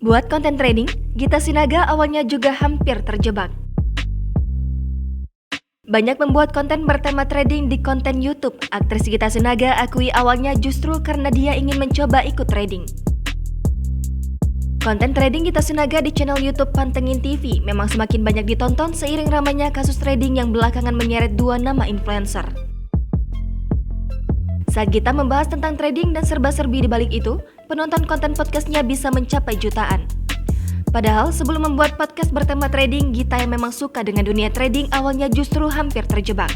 Buat konten trading, Gita Sinaga awalnya juga hampir terjebak. Banyak membuat konten bertema trading di konten YouTube. Aktris Gita Sinaga akui awalnya justru karena dia ingin mencoba ikut trading. Konten trading Gita Sinaga di channel YouTube Pantengin TV memang semakin banyak ditonton seiring ramainya kasus trading yang belakangan menyeret dua nama influencer. Saat Gita membahas tentang trading dan serba-serbi di balik itu, penonton konten podcastnya bisa mencapai jutaan. Padahal sebelum membuat podcast bertema trading, Gita yang memang suka dengan dunia trading awalnya justru hampir terjebak.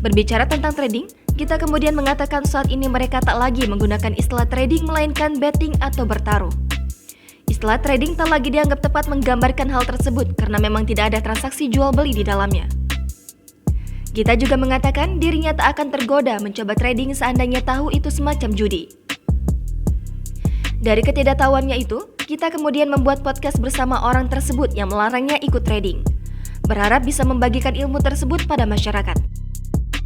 Berbicara tentang trading, Gita kemudian mengatakan saat ini mereka tak lagi menggunakan istilah trading melainkan betting atau bertaruh. Istilah trading tak lagi dianggap tepat menggambarkan hal tersebut karena memang tidak ada transaksi jual beli di dalamnya. Gita juga mengatakan dirinya tak akan tergoda mencoba trading seandainya tahu itu semacam judi. Dari ketidaktahuannya itu, Gita kemudian membuat podcast bersama orang tersebut yang melarangnya ikut trading, berharap bisa membagikan ilmu tersebut pada masyarakat.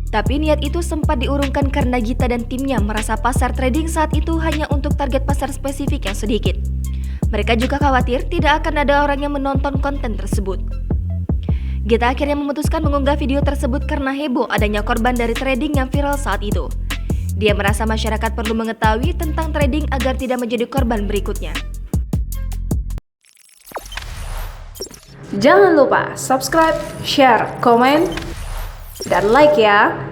Tapi niat itu sempat diurungkan karena Gita dan timnya merasa pasar trading saat itu hanya untuk target pasar spesifik yang sedikit. Mereka juga khawatir tidak akan ada orang yang menonton konten tersebut. Gita akhirnya memutuskan mengunggah video tersebut karena heboh adanya korban dari trading yang viral saat itu. Dia merasa masyarakat perlu mengetahui tentang trading agar tidak menjadi korban berikutnya. Jangan lupa subscribe, share, komen, dan like ya!